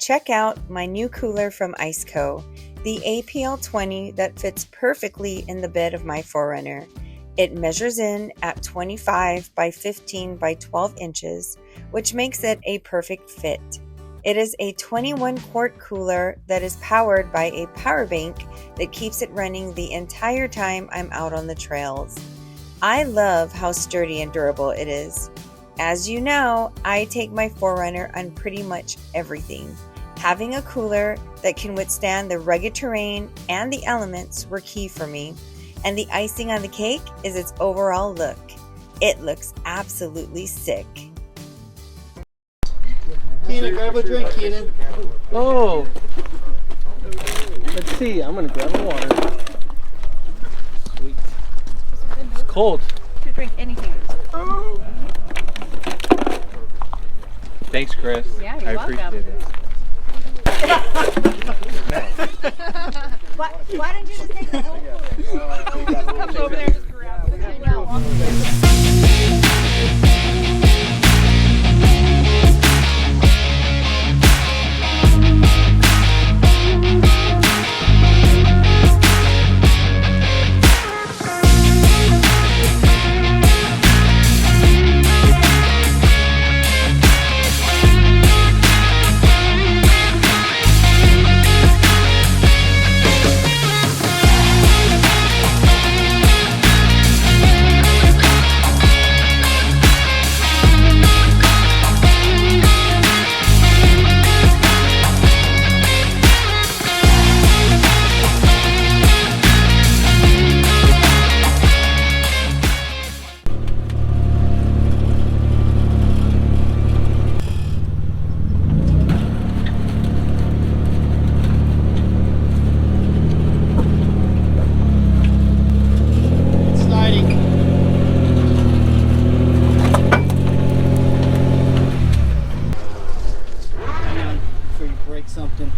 Check out my new cooler from ICECO, the APL20 that fits perfectly in the bed of my 4Runner. It measures in at 25 by 15 by 12 inches, which makes it a perfect fit. It is a 21-quart cooler that is powered by a power bank that keeps it running the entire time I'm out on the trails. I love how sturdy and durable it is. As you know, I take my 4Runner on pretty much everything. Having a cooler that can withstand the rugged terrain and the elements were key for me. And the icing on the cake is its overall look. It looks absolutely sick. Keenan, grab a drink, Keenan. Oh! Let's see, I'm gonna grab a water. Sweet. It's cold. To drink anything. Oh. Thanks, Chris. Yeah, you're welcome. I appreciate it. Why didn't you just take the whole cooler? Come over there and just grab it. I know. Something.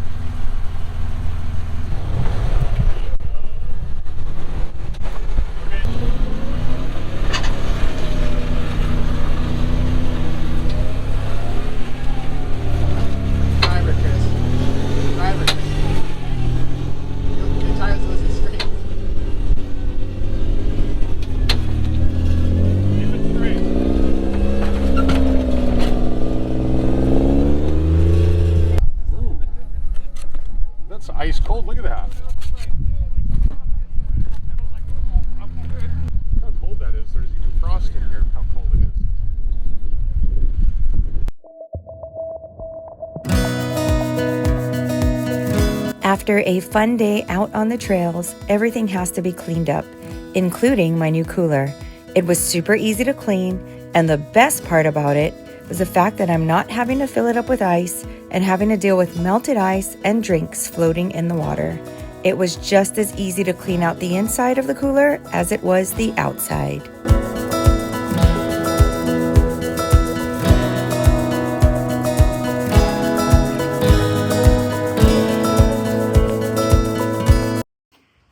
Driver, Chris. Driver, Chris. Your tires listen straight. Keep it straight. That's ice cold. Look at that. How cold that is. There's even frost in here. How cold it is. After a fun day out on the trails, everything has to be cleaned up, including my new cooler. It was super easy to clean, and the best part about it was the fact that I'm not having to fill it up with ice and having to deal with melted ice and drinks floating in the water. It was just as easy to clean out the inside of the cooler as it was the outside.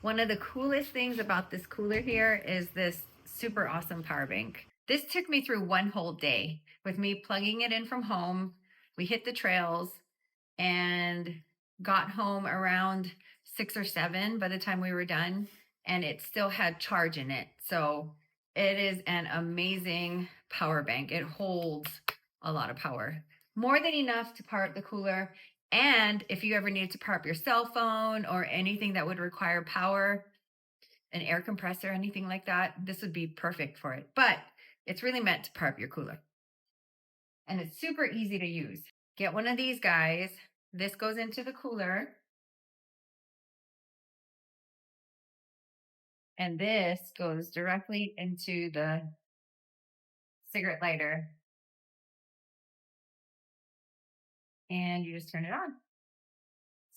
One of the coolest things about this cooler here is this super awesome power bank. This took me through one whole day with me plugging it in from home. We hit the trails and got home around 6 or 7 by the time we were done, and it still had charge in it. So it is an amazing power bank. It holds a lot of power, more than enough to power up the cooler. And if you ever needed to power up your cell phone or anything that would require power, an air compressor, anything like that, this would be perfect for it. But it's really meant to power up your cooler. And it's super easy to use. Get one of these guys. This goes into the cooler. And this goes directly into the cigarette lighter. And you just turn it on.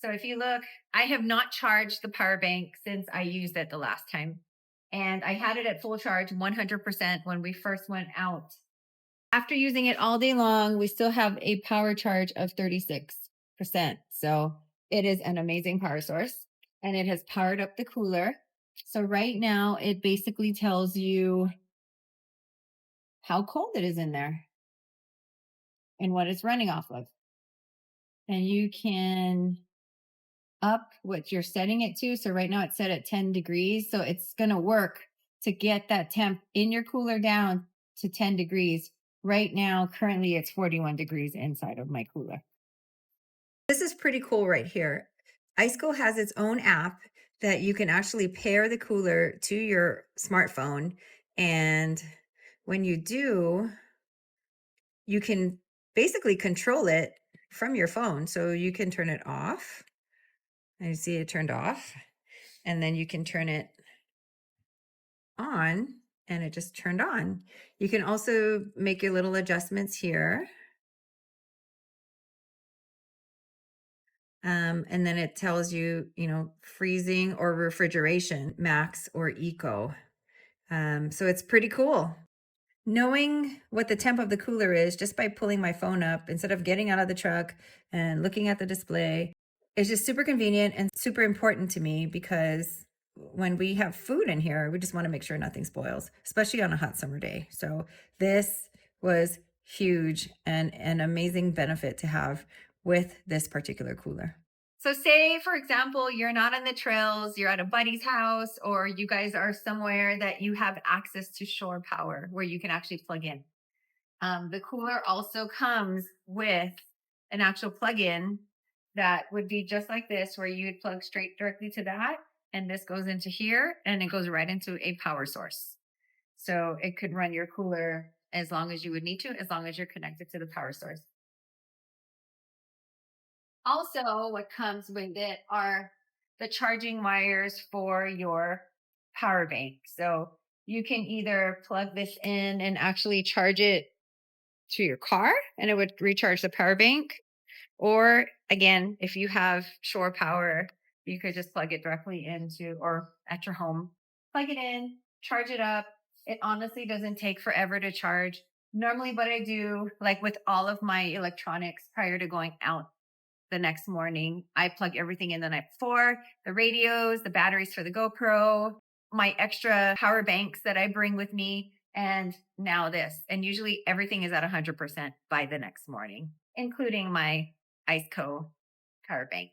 So if you look, I have not charged the power bank since I used it the last time. And I had it at full charge 100% when we first went out. After using it all day long, we still have a power charge of 36%. So it is an amazing power source, and it has powered up the cooler. So right now it basically tells you how cold it is in there and what it's running off of. and you can up what you're setting it to. So right now it's set at 10 degrees. So it's going to work to get that temp in your cooler down to 10 degrees. Right now, currently it's 41 degrees inside of my cooler. This is pretty cool right here. ICECO has its own app that you can actually pair the cooler to your smartphone. And when you do, you can basically control it from your phone. So you can turn it off. And you see it turned off. And then you can turn it on and it just turned on. You can also make your little adjustments here. And then it tells you, freezing or refrigeration, max or eco. So it's pretty cool. Knowing what the temp of the cooler is just by pulling my phone up instead of getting out of the truck and looking at the display is just super convenient and super important to me, because when we have food in here, we just want to make sure nothing spoils, especially on a hot summer day. So this was huge and an amazing benefit to have with this particular cooler. So say, for example, you're not on the trails, you're at a buddy's house, or you guys are somewhere that you have access to shore power where you can actually plug in. The cooler also comes with an actual plug-in that would be just like this, where you would plug straight directly to that. And this goes into here and it goes right into a power source. So it could run your cooler as long as you would need to, as long as you're connected to the power source. Also, what comes with it are the charging wires for your power bank. So you can either plug this in and actually charge it to your car and it would recharge the power bank. Or again, if you have shore power, you could just plug it directly into, or at your home, plug it in, charge it up. It honestly doesn't take forever to charge. Normally what I do, like with all of my electronics prior to going out the next morning, I plug everything in the night before, the radios, the batteries for the GoPro, my extra power banks that I bring with me, and now this. And usually everything is at 100% by the next morning, including my ICECO power bank.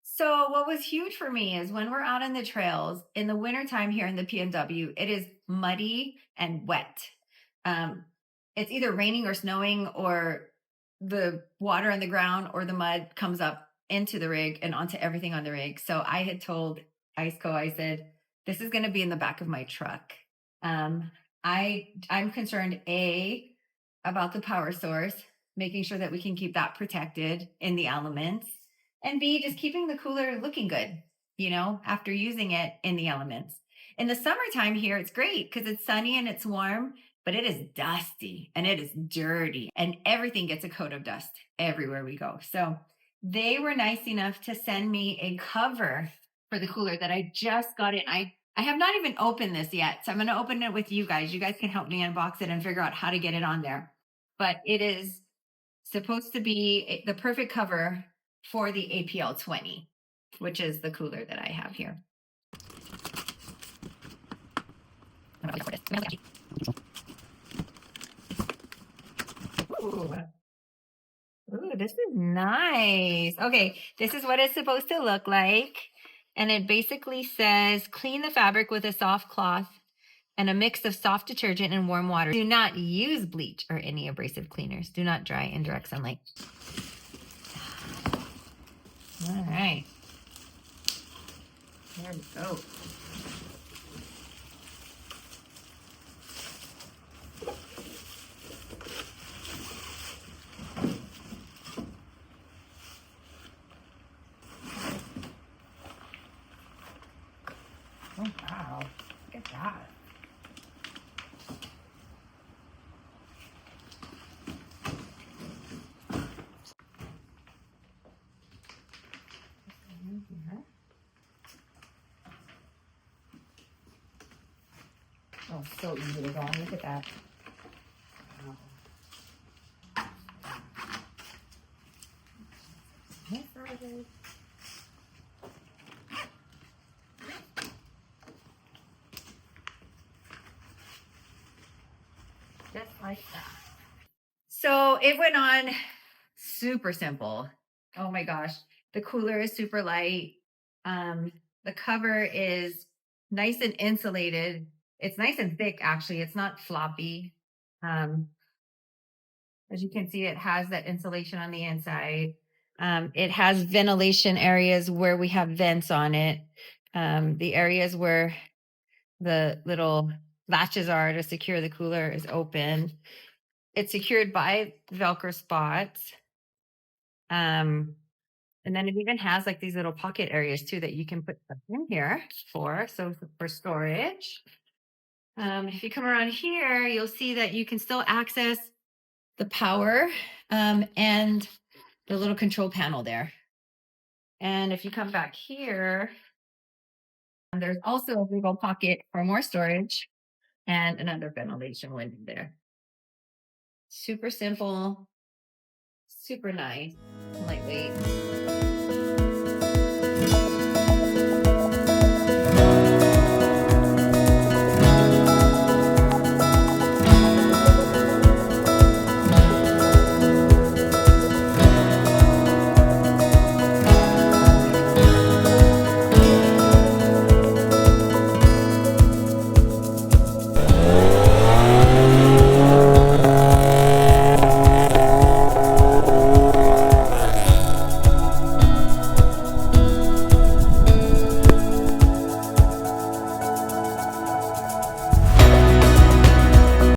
So what was huge for me is when we're out on the trails in the wintertime here in the PNW, it is muddy and wet. It's either raining or snowing, or the water on the ground or the mud comes up into the rig and onto everything on the rig. So I had told ICECO, I said, this is going to be in the back of my truck. I'm concerned, A, about the power source, making sure that we can keep that protected in the elements, and B, just keeping the cooler looking good, after using it in the elements. In the summertime here, it's great because it's sunny and it's warm, but it is dusty and it is dirty and everything gets a coat of dust everywhere we go. So they were nice enough to send me a cover for the cooler that I just got in. I have not even opened this yet, so I'm going to open it with you guys. You guys can help me unbox it and figure out how to get it on there. But it is supposed to be the perfect cover for the APL20, which is the cooler that I have here. Ooh, this is nice. Okay, this is what it's supposed to look like. And it basically says, clean the fabric with a soft cloth and a mix of soft detergent and warm water. Do not use bleach or any abrasive cleaners. Do not dry in direct sunlight. All right. There we go. Oh, wow. Look at that. Oh, so easy to go on. Look at that. Wow. Just like that. So it went on super simple. Oh my gosh. The cooler is super light. The cover is nice and insulated. It's nice and thick, actually. It's not floppy. As you can see, it has that insulation on the inside. It has ventilation areas where we have vents on it. The areas where the little latches are to secure the cooler is open. It's secured by Velcro spots. And then it even has like these little pocket areas too that you can put stuff in here for storage. If you come around here, you'll see that you can still access the power and the little control panel there. And if you come back here, there's also a little pocket for more storage and another ventilation window there. Super simple, super nice, lightweight.